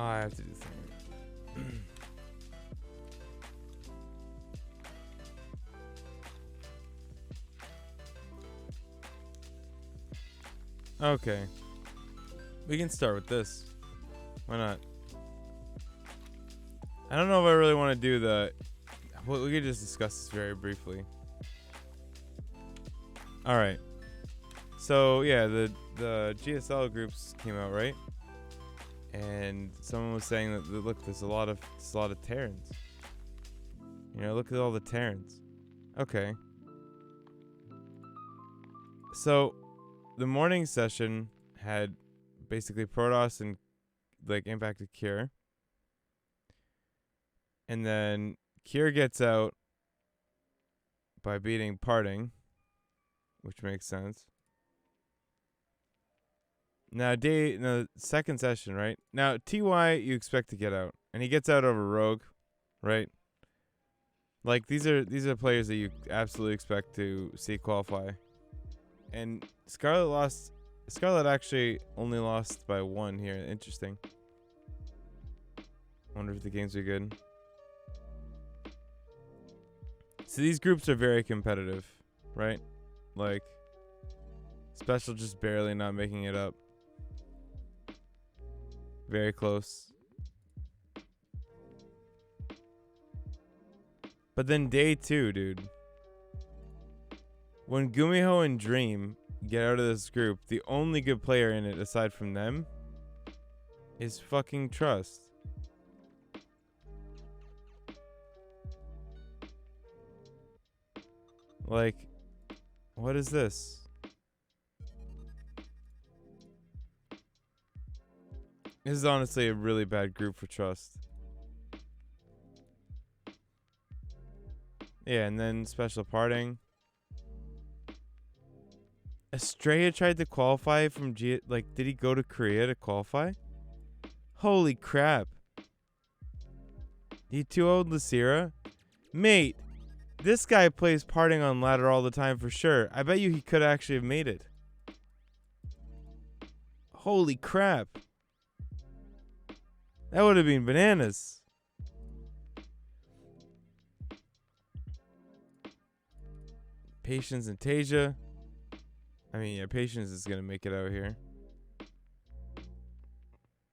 Oh, I have to do something. Okay. We can start with this. Why not? I don't know if I really want to do the... Well, we could just discuss this very briefly. Alright. So, yeah, the GSL groups came out, right? And someone was saying that, look, there's a lot of Terrans. You know, look at all the Terrans. Okay. So, the morning session had basically Protoss and, like, impacted Cure. And then Cure gets out by beating Parting, which makes sense. Now, second session, right? Now, TY, you expect to get out. And he gets out over Rogue, right? Like, these are players that you absolutely expect to see qualify. And Scarlet actually only lost by 1 here. Interesting. Wonder if the games are good. So these groups are very competitive, right? Like, Special just barely not making it up. Very close. But then day 2, dude. When Gumiho and Dream get out of this group, the only good player in it aside from them is fucking Trust. Like, what is this? This is honestly a really bad group for Trust. Yeah, and then Special Parting. Estrella tried to qualify from did he go to Korea to qualify? Holy crap. He too old Lucira? Mate, this guy plays Parting on ladder all the time for sure. I bet you he could actually have made it. Holy crap. That would have been bananas. Patience and Tasia. I mean, yeah, Patience is going to make it out here.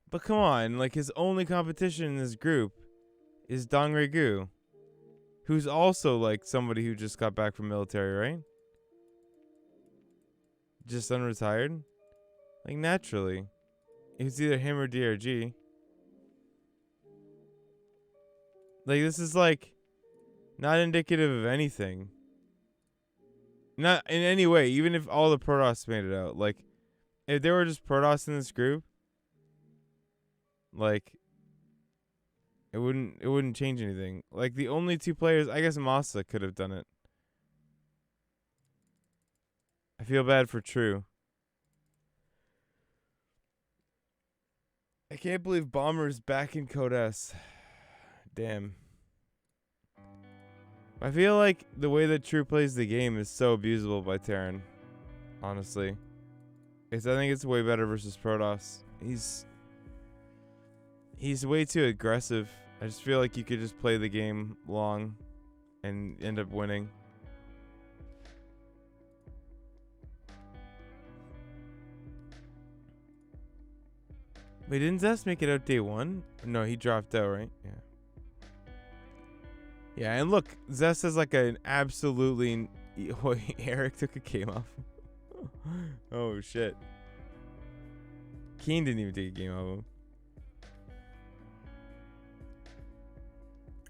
But come on, like, his only competition in this group is Dongre Gu, who's also, like, somebody who just got back from military, right? Just unretired? Like, naturally. It's either him or DRG. Like, this is, like, not indicative of anything. Not in any way, even if all the Protoss made it out. Like, if there were just Protoss in this group, like, it wouldn't change anything. Like, the only 2 players, I guess Masa could have done it. I feel bad for True. I can't believe Bomber's back in Code S. Damn. I feel like the way that True plays the game is so abusable by Terran. Honestly. I think it's way better versus Protoss. He's way too aggressive. I just feel like you could just play the game long and end up winning. Wait, didn't Zest make it out day 1? No, he dropped out, right? Yeah. Yeah, and look, Zest has like an absolutely... Eric took a game off. Oh, shit. Keen didn't even take a game off him.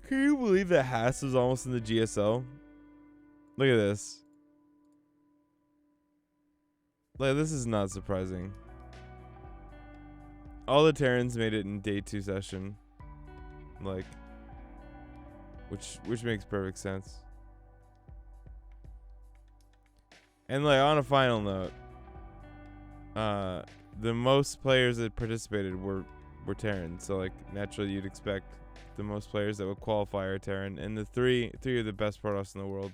Can you believe that Haas was almost in the GSL? Look at this. Like, this is not surprising. All the Terrans made it in day 2 session. Like, which makes perfect sense. And like, on a final note, the most players that participated were Terran. So like, naturally you'd expect the most players that would qualify are Terran, and the three of the best Protoss in the world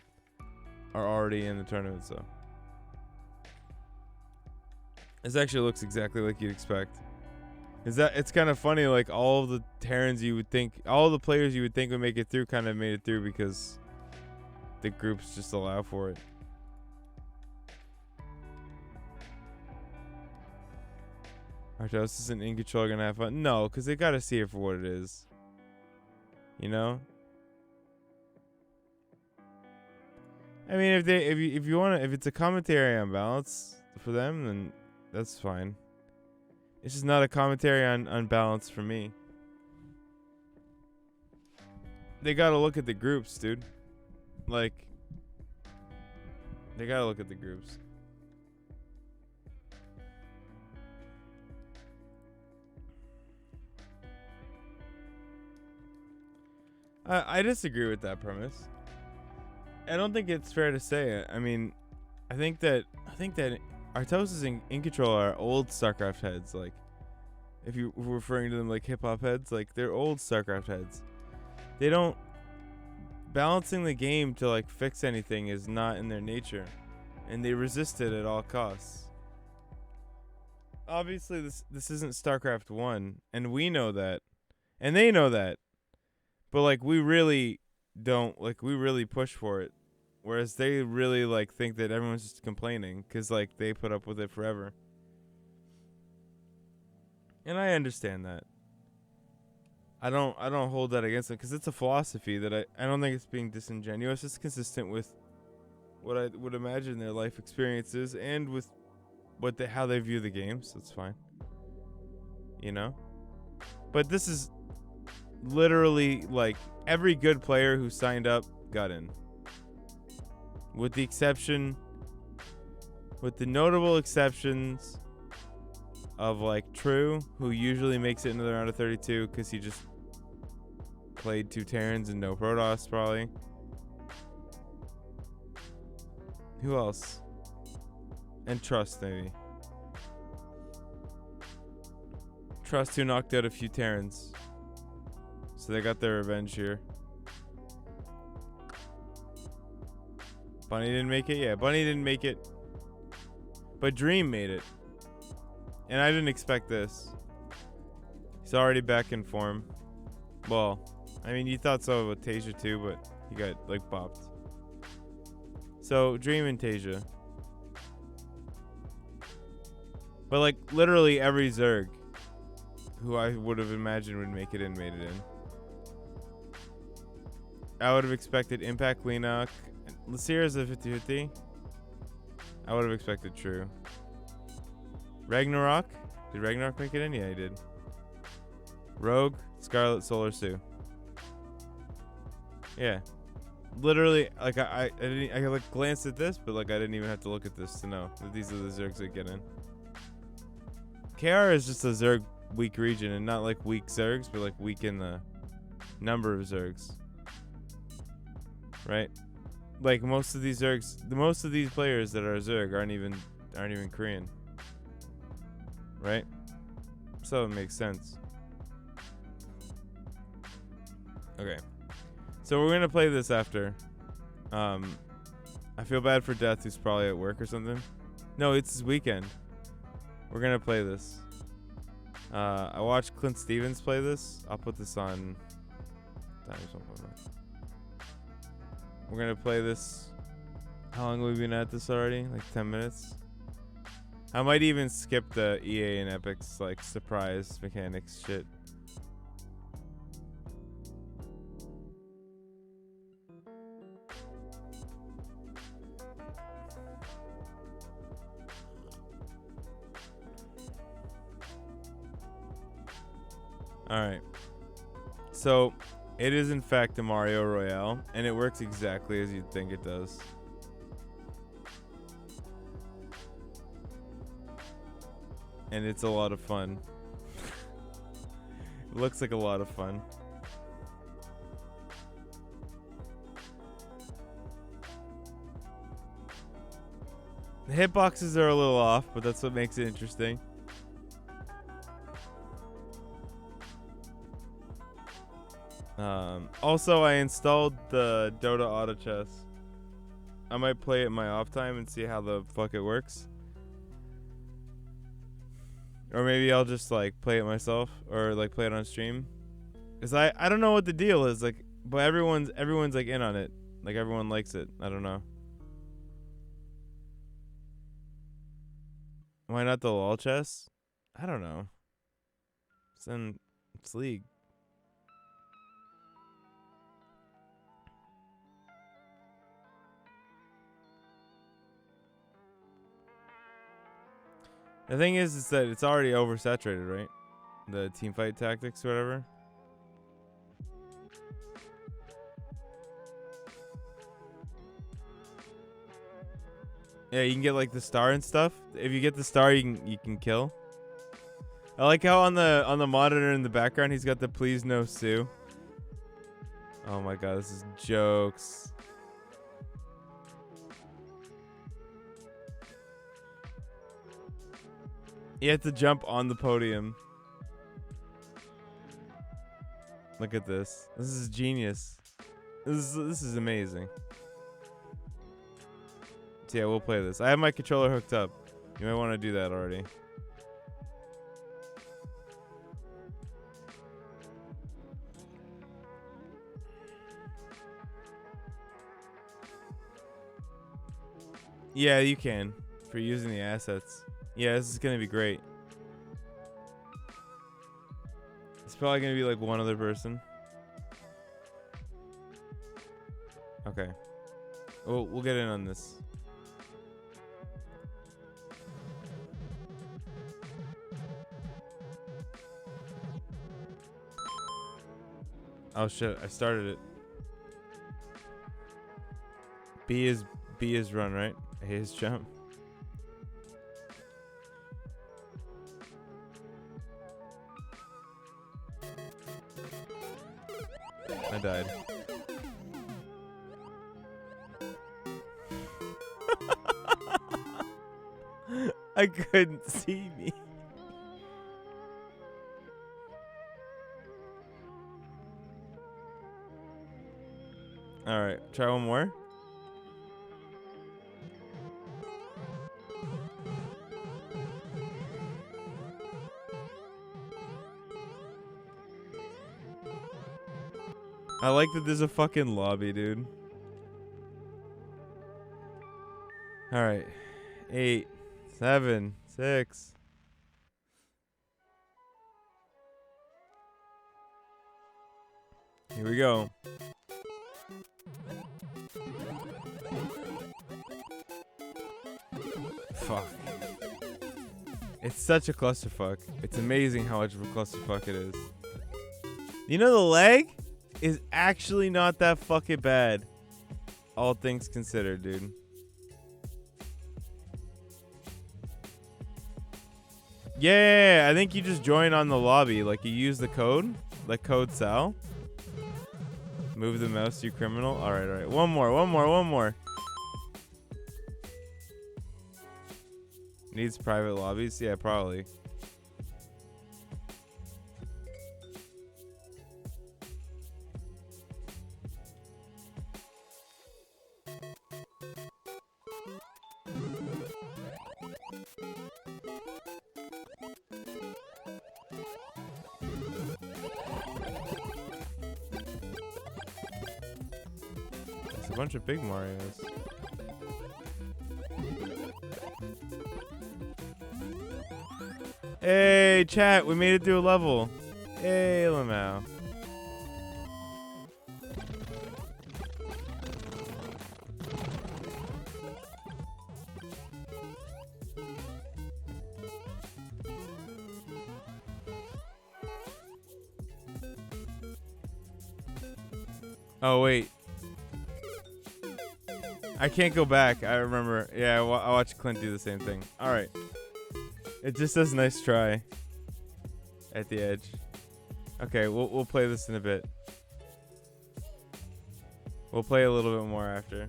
are already in the tournament. So this actually looks exactly like you'd expect. Is that it's kind of funny, like all of the Terrans you would think, all the players you would think would make it through kind of made it through because the groups just allow for it. Artos and In Control are gonna have fun. No, because they gotta see it for what it is. You know? I mean, if you want to, if it's a commentary on balance for them, then that's fine. It's just not a commentary on balance for me. They gotta look at the groups, dude. Like, they gotta look at the groups. I disagree with that premise. I don't think it's fair to say it. I mean, I think that Artosis and In Control are old StarCraft heads. Like, if you're referring to them like hip hop heads, like they're old StarCraft heads. They don't balancing the game to like fix anything is not in their nature, and they resist it at all costs. Obviously, this isn't StarCraft 1, and we know that, and they know that. But like we really don't, like we really push for it, whereas they really like think that everyone's just complaining because like they put up with it forever. And I understand that. I don't hold that against them because it's a philosophy that I don't think it's being disingenuous. It's consistent with what I would imagine their life experiences and with how they view the game. So it's fine, you know. But this is literally like every good player who signed up got in, with the notable exceptions of like True, who usually makes it into the round of 32 because he just played 2 Terrans and no Protoss probably. Who else? And Trust maybe. Trust, who knocked out a few Terrans. So they got their revenge here. Bunny didn't make it? Yeah, Bunny didn't make it. But Dream made it. And I didn't expect this. He's already back in form. Well, I mean, you thought so about Tasia too, but he got, like, bopped. So, Dream and Tasia. But, like, literally every Zerg who I would have imagined would make it in made it in. I would have expected Impact, Leenock. Lasira's a 50-50. I would have expected True. Ragnarok? Did Ragnarok make it in? Yeah, he did. Rogue, Scarlet, Solar, Sue. Yeah. Literally, like, I like glanced at this, but like I didn't even have to look at this to know that these are the Zergs that get in. KR is just a Zerg weak region, and not like weak Zergs, but like weak in the number of Zergs. Right? Like most of these Zergs, most of these players that are Zerg aren't even Korean. Right? So it makes sense. Okay. So we're gonna play this after. I feel bad for Death, who's probably at work or something. No, it's his weekend. We're gonna play this. I watched Clint Stevens play this. I'll put this on. We're gonna play this. How long have we been at this already? Like 10 minutes? I might even skip the EA and Epic's like surprise mechanics shit. Alright. So, it is in fact a Mario Royale, and it works exactly as you'd think it does. And it's a lot of fun. It looks like a lot of fun. The hitboxes are a little off, but that's what makes it interesting. Also, I installed the Dota Auto Chess. I might play it in my off time and see how the fuck it works. Or maybe I'll just like play it myself or like play it on stream. Cause I don't know what the deal is like, but everyone's like in on it. Like everyone likes it. I don't know. Why not the LOL chess? I don't know. It's League. The thing is that it's already oversaturated, right? The teamfight tactics or whatever. Yeah, you can get like the star and stuff. If you get the star, you can kill. I like how on the monitor in the background he's got the please no sue. Oh my god, this is jokes. You have to jump on the podium. Look at this. This is genius. This is amazing. So yeah, we'll play this. I have my controller hooked up. You might want to do that already. Yeah, you can. For using the assets. Yeah, this is going to be great. It's probably going to be like one other person. Okay. We'll get in on this. Oh shit, I started it. B is run, right? A is jump. I died. I couldn't see me. All right, try one more. I like that there's a fucking lobby, dude. All right. 8, 7, 6. Here we go. Fuck. It's such a clusterfuck. It's amazing how much of a clusterfuck it is. You know, the lag is actually not that fucking bad. All things considered, dude. Yeah, I think you just join on the lobby. Like, you use the code. Like, code Sal. Move the mouse, you criminal. Alright. One more. Needs private lobbies? Yeah, probably. It's a bunch of big Marios. Hey, chat, we made it through a level. Hey, Lamau. Oh, wait. I can't go back. I remember. Yeah, I watched Clint do the same thing. All right. It just says nice try at the edge. Okay, we'll play this in a bit. We'll play a little bit more after.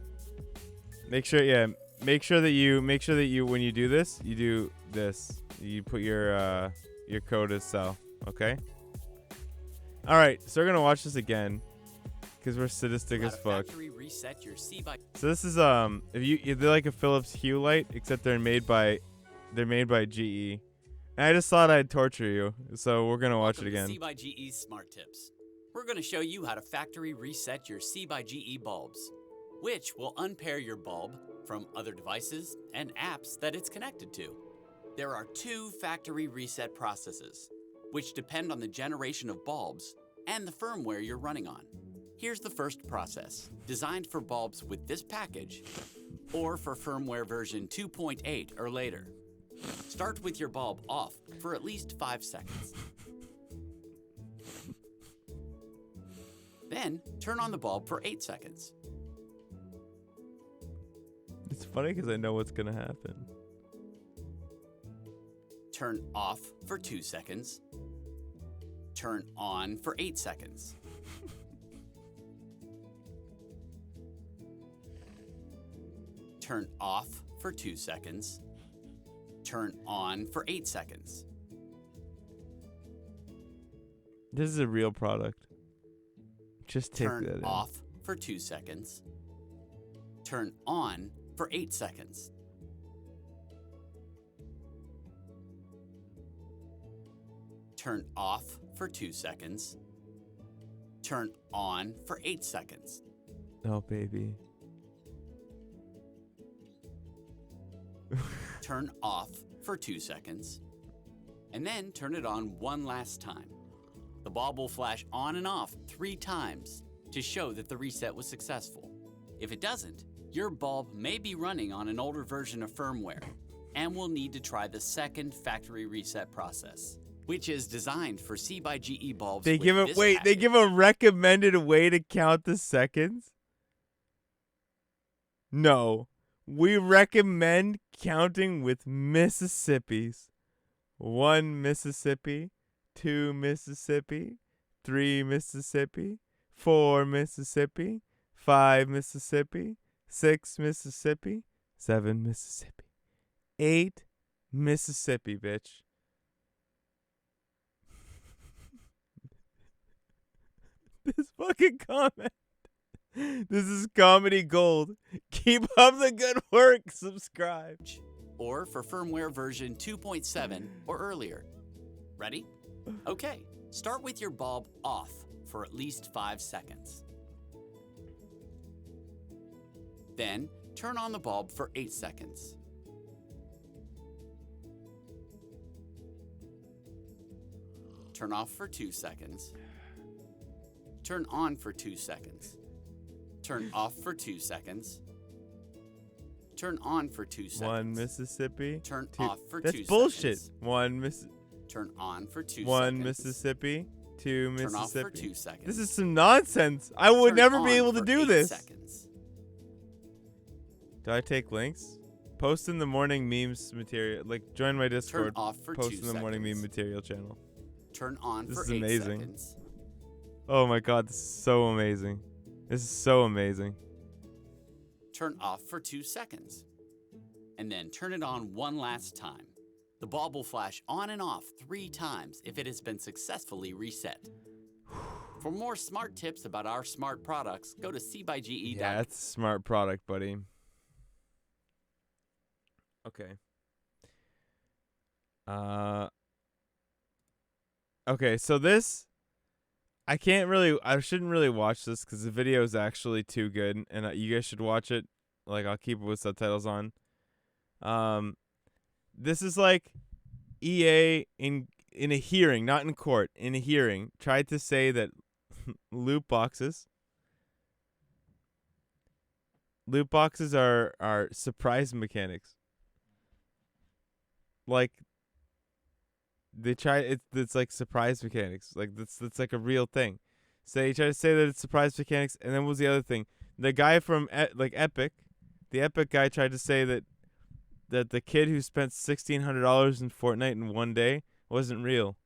Make sure that you when you do this, you do this. You put your code as Sal, okay? All right, so we're going to watch this again cuz we're sadistic as fuck. So this is they're like a Philips Hue light except they're made by GE. I just thought I'd torture you, so we're gonna watch it again. Welcome to C/GE Smart Tips. We're going to show you how to factory reset your C/GE bulbs, which will unpair your bulb from other devices and apps that it's connected to. There are 2 factory reset processes, which depend on the generation of bulbs and the firmware you're running on. Here's the first process, designed for bulbs with this package or for firmware version 2.8 or later. Start with your bulb off for at least 5 seconds. Then turn on the bulb for 8 seconds. It's funny because I know what's gonna happen. Turn off for 2 seconds. Turn on for 8 seconds. Turn off for 2 seconds. Turn on for 8 seconds. This is a real product. Just take that in. Turn off for 2 seconds. Turn on for 8 seconds. Turn off for 2 seconds. Turn on for 8 seconds. Oh, baby. Turn off for 2 seconds. And then turn it on one last time. The bulb will flash on and off 3 times to show that the reset was successful. If it doesn't, your bulb may be running on an older version of firmware and will need to try the second factory reset process, which is designed for C/GE bulbs. They give a recommended way to count the seconds? No. We recommend counting with Mississippis. 1 Mississippi, 2 Mississippi, 3 Mississippi, 4 Mississippi, 5 Mississippi, 6 Mississippi, 7 Mississippi, 8 Mississippi, bitch. This fucking comment. This is comedy gold. Keep up the good work. Subscribe. Or for firmware version 2.7 or earlier. Ready? Okay, start with your bulb off for at least 5 seconds. Then turn on the bulb for 8 seconds. Turn off for 2 seconds. Turn on for 2 seconds. Turn off for 2 seconds. Turn on for 2 seconds. 1 Mississippi. Turn 2. off for 2 That's seconds. bullshit. 1 Miss. Turn on for 2 1 seconds. Mississippi. 2 Mississippi. Turn off for 2 seconds. This is some nonsense. I would Turn never on be able to for do 8 this. seconds. Do I take links? Post in the morning memes material. Like, join my Discord. Turn off for 2 Post in the seconds. morning meme material channel. Turn on This for is 8 amazing. seconds. Oh my god, this is so amazing. This is so amazing. Turn off for 2 seconds. And then turn it on one last time. The bulb will flash on and off 3 times if it has been successfully reset. For more smart tips about our smart products, go to c/GE.com. Yeah, that's a smart product, buddy. Okay. Okay, so this, I shouldn't really watch this because the video is actually too good, and you guys should watch it. Like, I'll keep it with subtitles on. This is like EA in a hearing, not in court, in a hearing, tried to say that lootboxes are surprise mechanics. Like, it's like surprise mechanics. Like, that's like a real thing. So they try to say that it's surprise mechanics, and then what was the other thing? The guy from Epic, the Epic guy tried to say that the kid who spent $1,600 in Fortnite in one day wasn't real.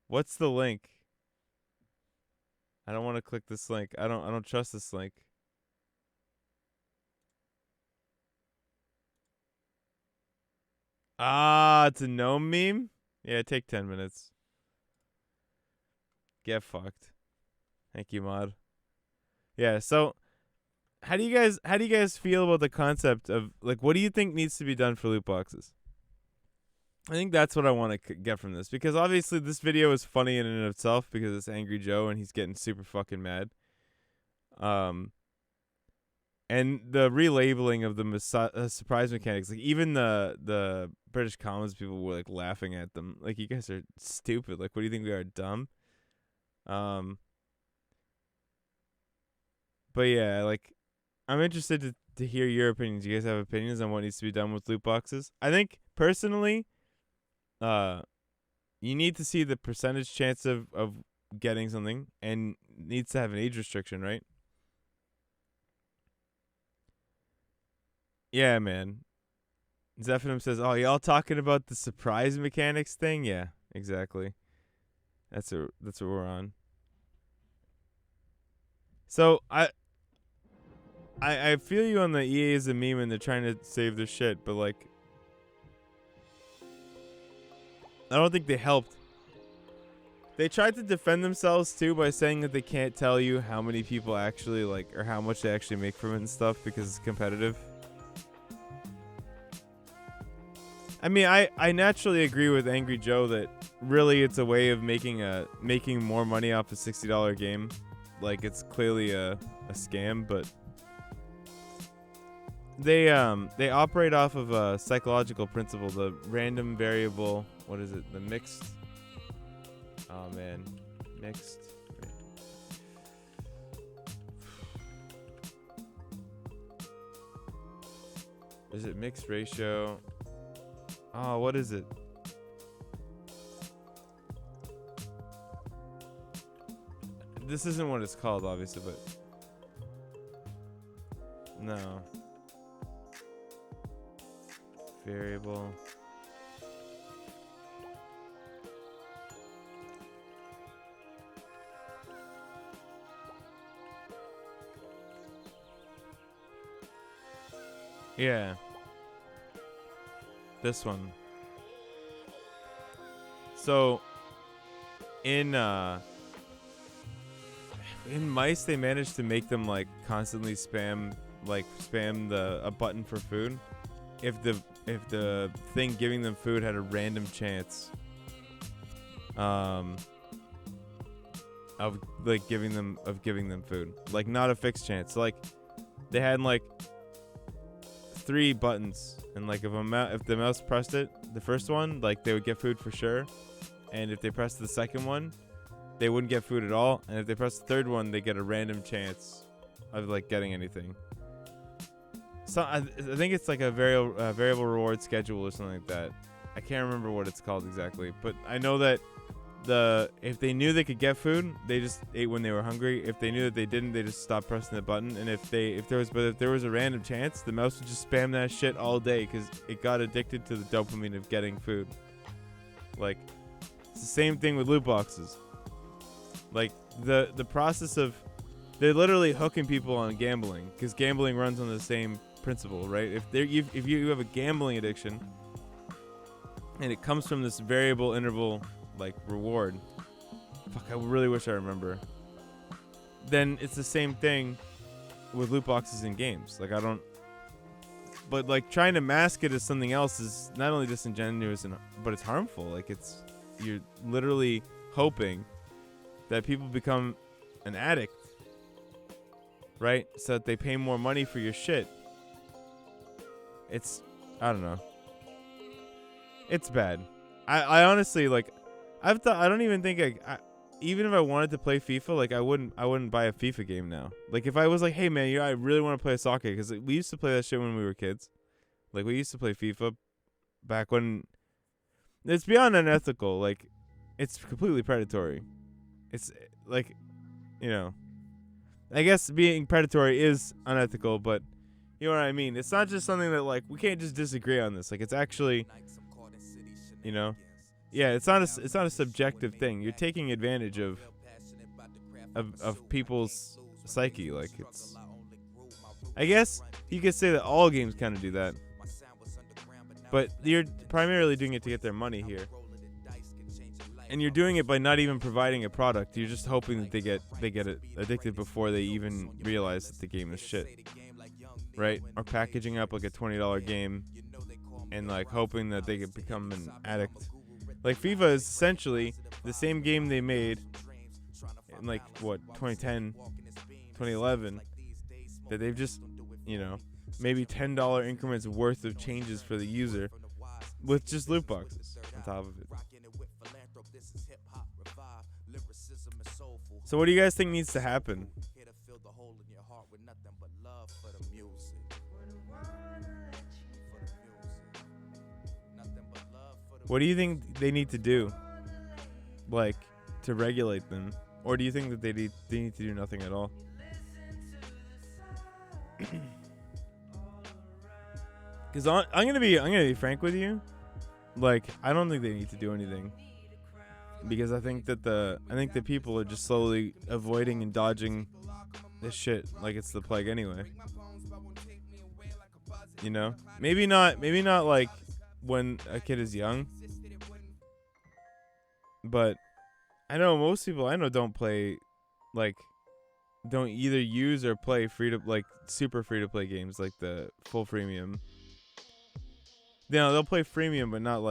What's the link? I don't want to click this link. I don't trust this link. Ah, it's a gnome meme? Yeah, take 10 minutes. Get fucked. Thank you, mod. Yeah, so how do you guys feel about the concept of like what do you think needs to be done for loot boxes? I think that's what I want to get from this, because obviously this video is funny in and of itself because it's Angry Joe and he's getting super fucking mad. And the relabeling of the surprise mechanics, like even the British Commons people were like laughing at them, like you guys are stupid. Like, what do you think we are, dumb? But yeah, like I'm interested to hear your opinions. You guys have opinions on what needs to be done with loot boxes? I think personally, you need to see the percentage chance of getting something, and needs to have an age restriction, right? Yeah, man. Zephyrum says, "Oh, y'all talking about the surprise mechanics thing?" Yeah, exactly. That's what we're on. So I feel you on the EA is a meme and they're trying to save their shit, but like I don't think they helped. They tried to defend themselves too by saying that they can't tell you how many people actually like or how much they actually make from it and stuff because it's competitive. I mean, I naturally agree with Angry Joe that really it's a way of making more money off a $60 game. Like it's clearly a scam, but they operate off of a psychological principle, the random variable, what is it? The mixed. Oh man, mixed. Is it mixed ratio? Oh, what is it? This isn't what it's called, obviously, but no. Variable. Yeah. This one. So in mice they managed to make them like constantly spam a button for food if the thing giving them food had a random chance of giving them food, like not a fixed chance. So, like they had like 3 buttons, and like if the mouse pressed it, the first one, like they would get food for sure, and if they pressed the second one, they wouldn't get food at all, and if they pressed the third one, they get a random chance of like getting anything. So I think it's like a variable reward schedule or something like that. I can't remember what it's called exactly, but I know that if they knew they could get food, they just ate when they were hungry. If they knew that they didn't, they just stopped pressing the button. And if there was a random chance, the mouse would just spam that shit all day because it got addicted to the dopamine of getting food. Like it's the same thing with loot boxes. Like the process of they're literally hooking people on gambling because gambling runs on the same principle, right? If you have a gambling addiction and it comes from this variable interval like reward, fuck, I really wish I remember, then it's the same thing with loot boxes in games. Like I don't, but like trying to mask it as something else is not only disingenuous but it's harmful. Like you're literally hoping that people become an addict, right? So that they pay more money for your shit. I don't know. It's bad. I honestly like. I don't even think even if I wanted to play FIFA, like I wouldn't buy a FIFA game now. Like if I was like, hey man, I really want to play soccer because we used to play that shit when we were kids. Like we used to play FIFA back when it's beyond unethical. Like it's completely predatory. It's like, I guess being predatory is unethical, but you know what I mean. It's not just something that like we can't just disagree on this. Like it's actually, yeah, it's not a subjective thing. You're taking advantage of people's psyche. Like it's, I guess you could say that all games kind of do that, but you're primarily doing it to get their money here. And you're doing it by not even providing a product. You're just hoping that they get it addicted before they even realize that the game is shit, right? Or packaging up like a $20 game and like hoping that they could become an addict. Like FIFA is essentially the same game they made in like 2010, 2011, that they've just, maybe $10 increments worth of changes for the user with just loot boxes on top of it. So what do you guys think needs to happen? What do you think they need to do, like, to regulate them? Or do you think that they need to do nothing at all? Because I'm gonna be frank with you, like, I don't think they need to do anything, because I think the people are just slowly avoiding and dodging this shit like it's the plague anyway. Maybe not like when a kid is young, but I know most people I know don't either use or play super free to play games like the full freemium. They'll play freemium, but not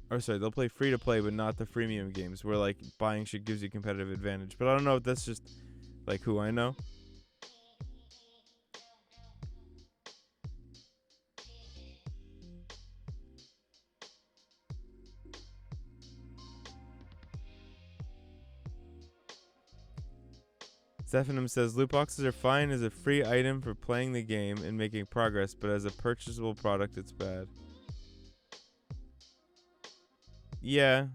they'll play free to play, but not the freemium games where like buying shit gives you competitive advantage. But I don't know if that's just like who I know. Stephanum says loot boxes are fine as a free item for playing the game and making progress, but as a purchasable product, it's bad. Yeah.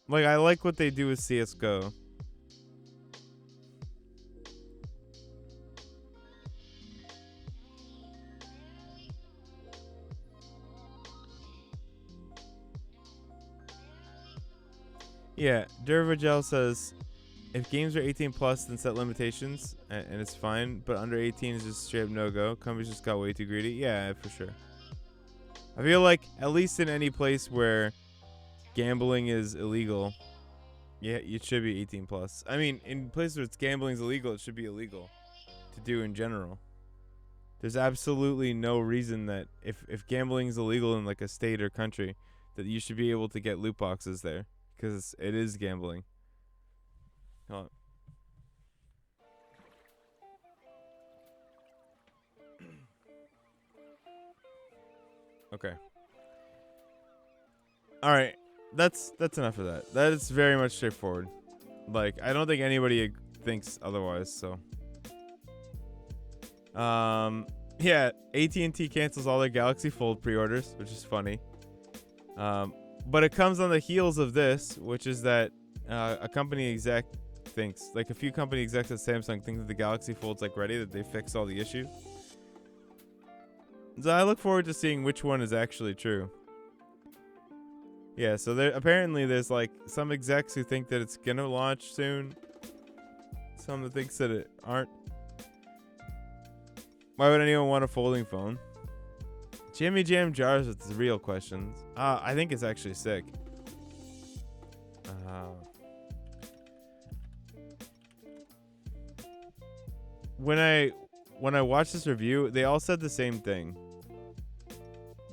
Like, I like what they do with CSGO. Yeah, Dervagel says, if games are 18 plus, then set limitations, and it's fine, but under 18 is just straight up no-go. Companies just got way too greedy. Yeah, for sure. I feel like, at least in any place where gambling is illegal, yeah, it should be 18 plus. I mean, in places where gambling is illegal, it should be illegal to do in general. There's absolutely no reason that if gambling is illegal in like a state or country, that you should be able to get loot boxes there, because it is gambling. Hold on. Okay. All right. That's enough of that. That is very much straightforward. Like, I don't think anybody thinks otherwise, so. Yeah, AT&T cancels all their Galaxy Fold pre-orders, which is funny. But it comes on the heels of this, which is that a company exec thinks, like a few company execs at Samsung think that the Galaxy Fold's like ready, that they fixed all the issues. So I look forward to seeing which one is actually true. Yeah, so apparently there's like some execs who think that it's gonna launch soon. Some that thinks that it aren't. Why would anyone want a folding phone? Jimmy Jam Jars with the real questions. I think it's actually sick. When I watched this review, they all said the same thing.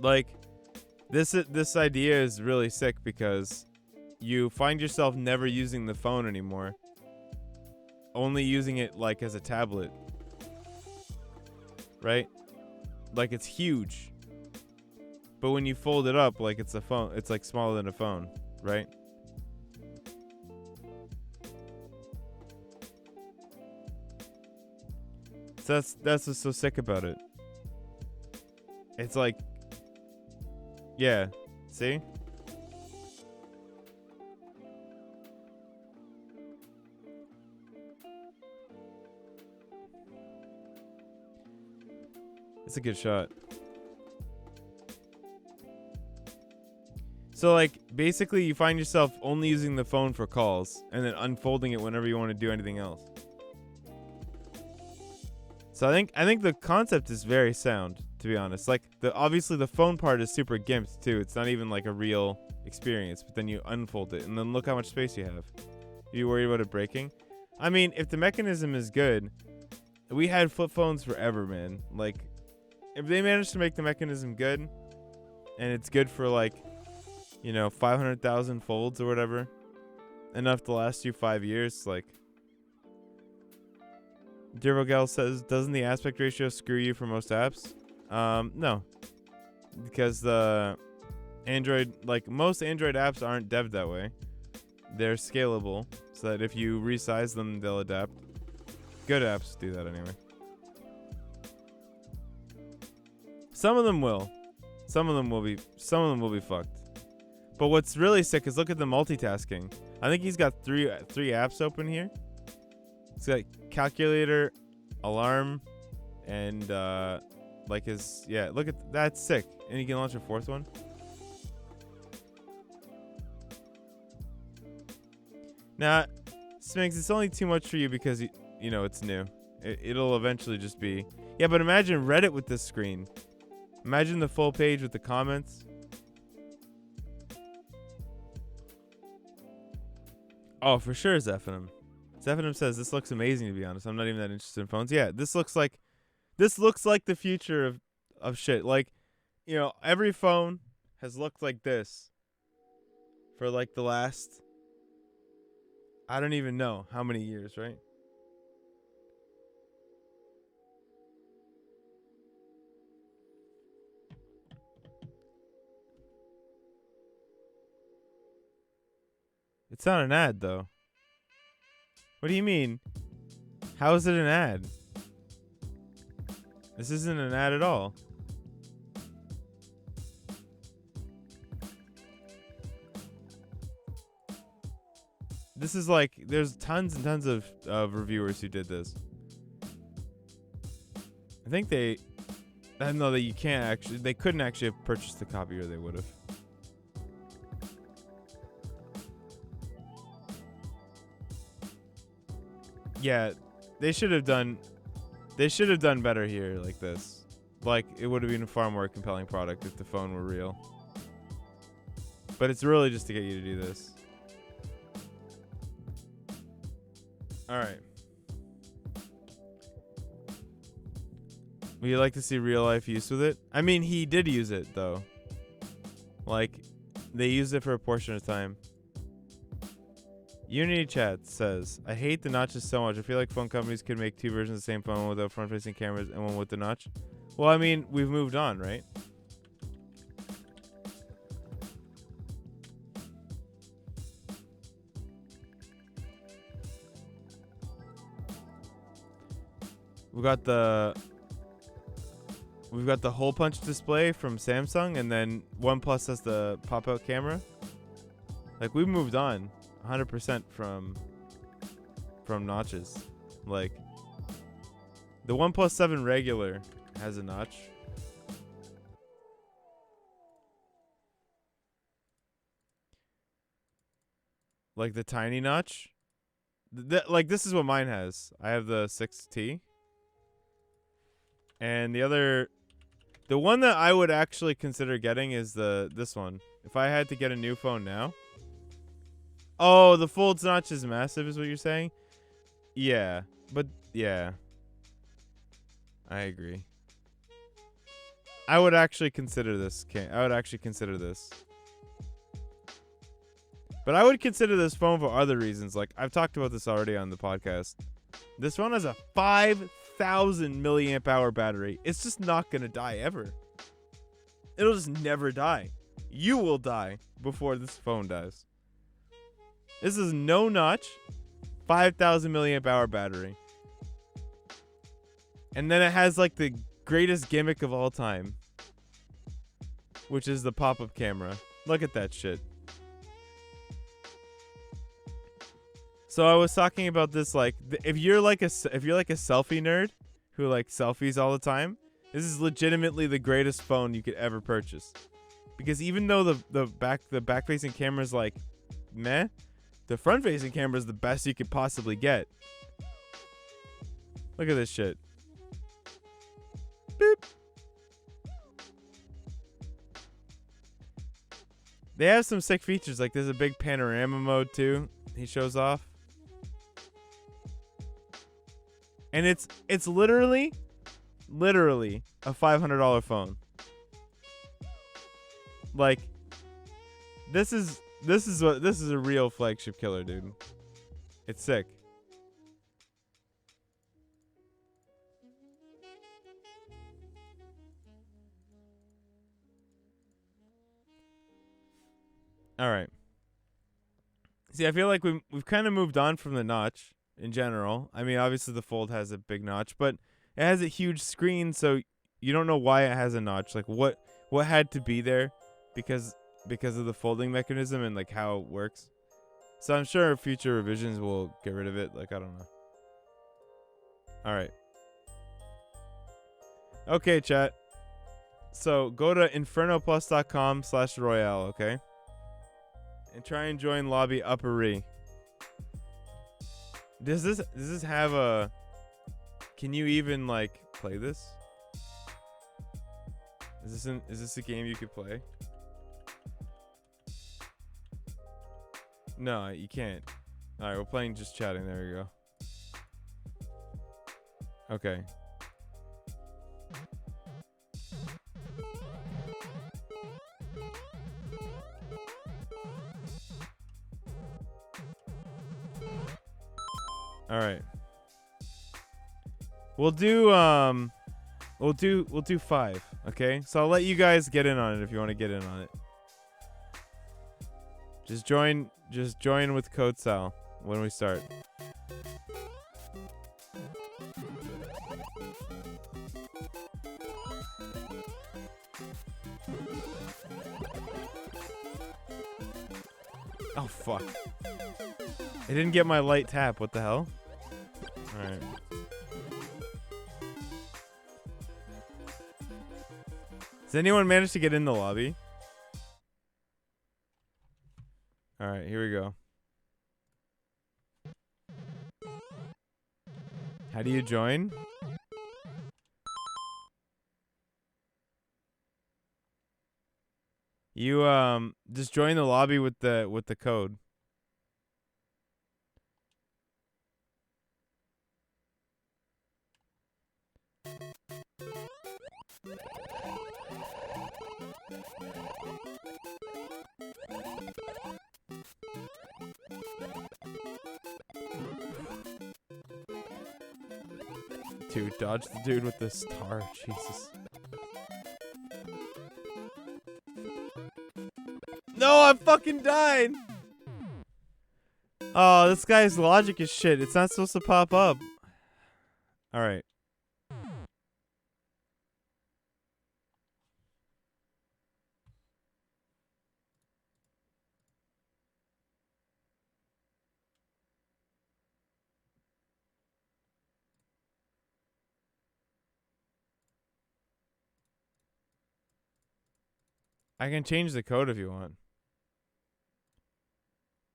Like, this idea is really sick because you find yourself never using the phone anymore, only using it like as a tablet, right? Like, it's huge, but when you fold it up, like it's a phone, it's like smaller than a phone, right? So that's what's so sick about it. It's like, yeah, see? It's a good shot. So, like, basically you find yourself only using the phone for calls and then unfolding it whenever you want to do anything else. So I think the concept is very sound, to be honest. Like, obviously the phone part is super gimped too. It's not even like a real experience, but then you unfold it, and then look how much space you have. Are you worried about it breaking? I mean, if the mechanism is good, we had flip phones forever, man. Like, if they manage to make the mechanism good, and it's good for like, 500,000 folds or whatever, enough to last you 5 years, like. Dirvogal says, doesn't the aspect ratio screw you for most apps? No. Because the Android, like most Android apps aren't devved that way. They're scalable, so that if you resize them, they'll adapt. Good apps do that anyway. Some of them will. Some of them will be fucked. But what's really sick is look at the multitasking. I think he's got three apps open here. It's got calculator, alarm, and look at that's sick. And you can launch a fourth one. Now, Sminx, it's only too much for you because it's new. It'll eventually just be. Yeah, but imagine Reddit with this screen. Imagine the full page with the comments. Oh, for sure, Zephanum. Zephanum says this looks amazing. To be honest, I'm not even that interested in phones. Yeah, this looks like the future of shit. Like, every phone has looked like this for like the last, I don't even know how many years, right? It's not an ad, though. What do you mean? How is it an ad? This isn't an ad at all. This is like, there's tons and tons of reviewers who did this. I think I know that they couldn't actually have purchased the copy, or they would have. Yeah, they should have done better here like this. Like, it would have been a far more compelling product if the phone were real. But it's really just to get you to do this. Alright. Would you like to see real life use with it? I mean, he did use it, though. Like, they used it for a portion of time. Unity Chat says, I hate the notches so much. I feel like phone companies could make two versions of the same phone, one without front-facing cameras and one with the notch. Well, I mean, we've moved on, right? We've got the hole punch display from Samsung, and then OnePlus has the pop-out camera. Like, we've moved on 100% from notches. Like, the OnePlus 7 regular has a notch. Like the tiny notch. Like, this is what mine has. I have the 6T. And the one that I would actually consider getting is this one. If I had to get a new phone now. Oh, the fold's notch is massive is what you're saying? Yeah, but yeah. I agree. I would actually consider this. But I would consider this phone for other reasons. Like, I've talked about this already on the podcast. This phone has a 5,000 milliamp hour battery. It's just not going to die ever. It'll just never die. You will die before this phone dies. This is no notch, 5,000 milliamp hour battery. And then it has like the greatest gimmick of all time, which is the pop-up camera. Look at that shit. So I was talking about this, like, if you're like a selfie nerd who like selfies all the time, this is legitimately the greatest phone you could ever purchase. Because even though the back-facing camera is like meh, the front-facing camera is the best you could possibly get. Look at this shit. Boop. They have some sick features, like there's a big panorama mode too. He shows off. And it's literally a $500 phone. Like this is a real flagship killer, dude. It's sick. All right. See, I feel like we've kind of moved on from the notch in general. I mean, obviously the Fold has a big notch, but it has a huge screen, so you don't know why it has a notch. Like what had to be there because of the folding mechanism and like how it works. So I'm sure future revisions will get rid of it. Like I don't know. All right. Okay, chat. So go to infernoplus.com/royale, okay? And try and join lobby uppery. Does this have a? Can you even like play this? Is this a game you could play? No, you can't. All right, we're playing just chatting. There you go. Okay. All right. We'll do 5, okay? So I'll let you guys get in on it if you want to get in on it. Just join with Code Sal when we start. Oh fuck. I didn't get my light tap. What the hell? Alright. Does anyone manage to get in the lobby? Alright, here we go. How do you join? You just join the lobby with the code. Dude, dodge the dude with the star. Jesus. No, I fucking died. Oh, this guy's logic is shit. It's not supposed to pop up. All right. I can change the code if you want.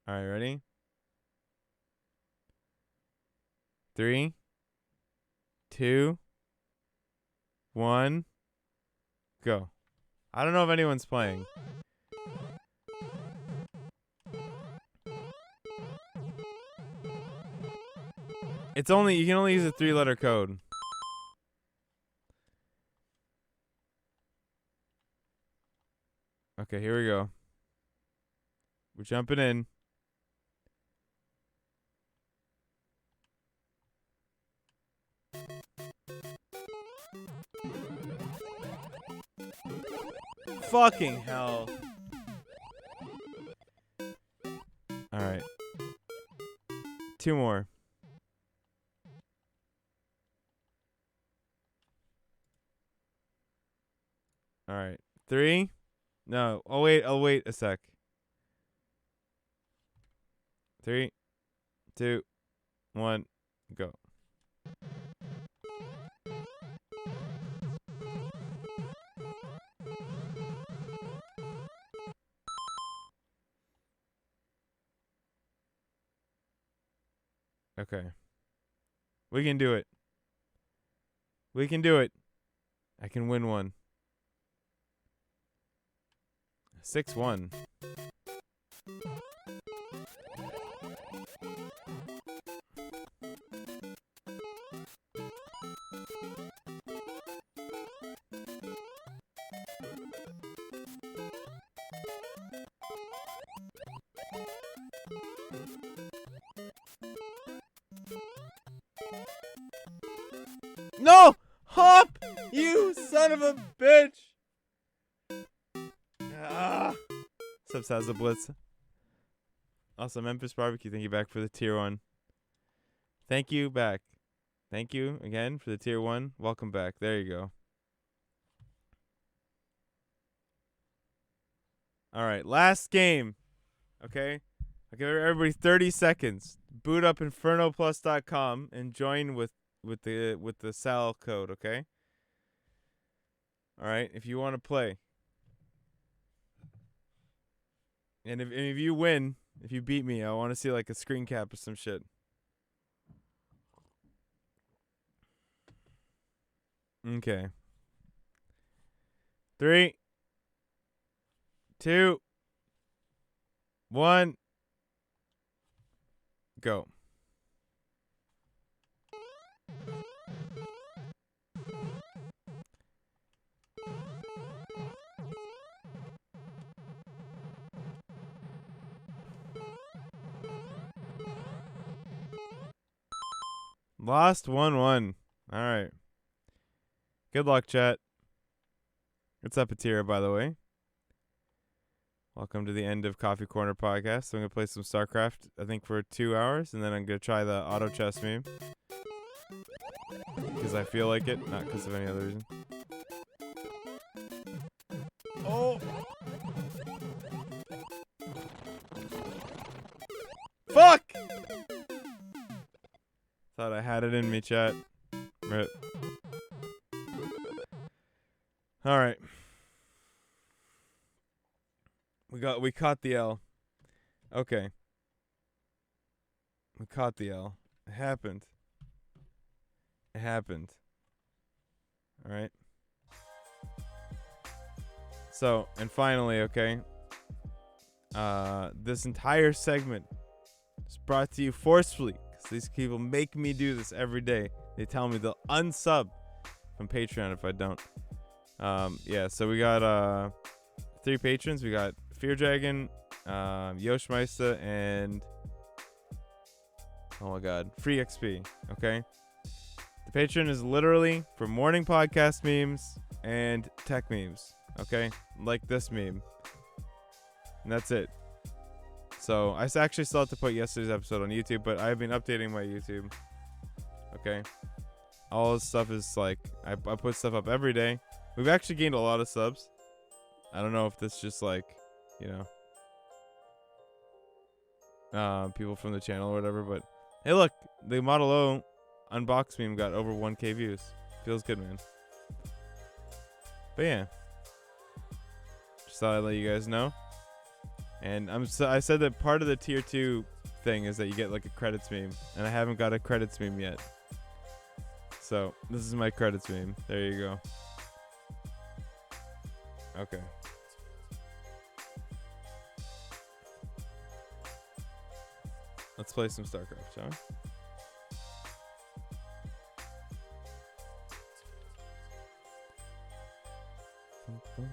All right, ready? 3, 2, 1, go. I don't know if anyone's playing. You can only use a 3-letter code. Okay, here we go. We're jumping in. Fucking hell. Alright. 2 more. Alright. 3. No. I'll wait a sec. 3, 2, 1, go. Okay. We can do it. We can do it. I can win one. 6-1. No! Hop! You son of a bitch! Ah! Subs has a blitz. Also, Memphis Barbecue, thank you back for the tier 1. Thank you back. Thank you again for the tier 1. Welcome back. There you go. All right, last game. Okay? I'll give everybody 30 seconds. Boot up infernoplus.com and join with the Sal code, okay? All right, if you want to play. And if you win, if you beat me, I want to see like a screen cap or some shit. Okay. 3, 2, 1, go. Lost 1-1. All right. Good luck, chat. It's up a tier, by the way. Welcome to the end of Coffee Corner podcast. So I'm going to play some StarCraft, I think, for 2 hours, and then I'm going to try the auto chess meme. Because I feel like it, not because of any other reason. Oh! Fuck! Thought I had it in me, chat. Rip. All right. We caught the L. Okay. We caught the L. It happened. It happened. All right. So, and finally, okay. This entire segment is brought to you forcefully because these people make me do this every day. They tell me they'll unsub from Patreon if I don't. Yeah, so we got 3 patrons. We got Fear Dragon, Yoshmeister, and oh my god, Free XP. Okay, the patron is literally for morning podcast memes and tech memes. Okay, like this meme, and that's it. So I actually still have to put yesterday's episode on YouTube, but I've been updating my YouTube. Okay, all this stuff is like I put stuff up every day. We've actually gained a lot of subs. I don't know if this just like, you know, people from the channel or whatever, but hey, look, the Model O unbox meme got over 1K views. Feels good, man. But yeah, just thought I'd let you guys know. And I said that part of the tier 2 thing is that you get like a credits meme, and I haven't got a credits meme yet. So this is my credits meme. There you go. Okay. Let's play some StarCraft, shall we?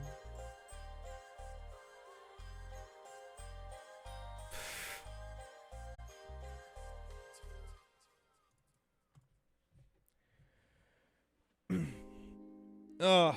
Oh.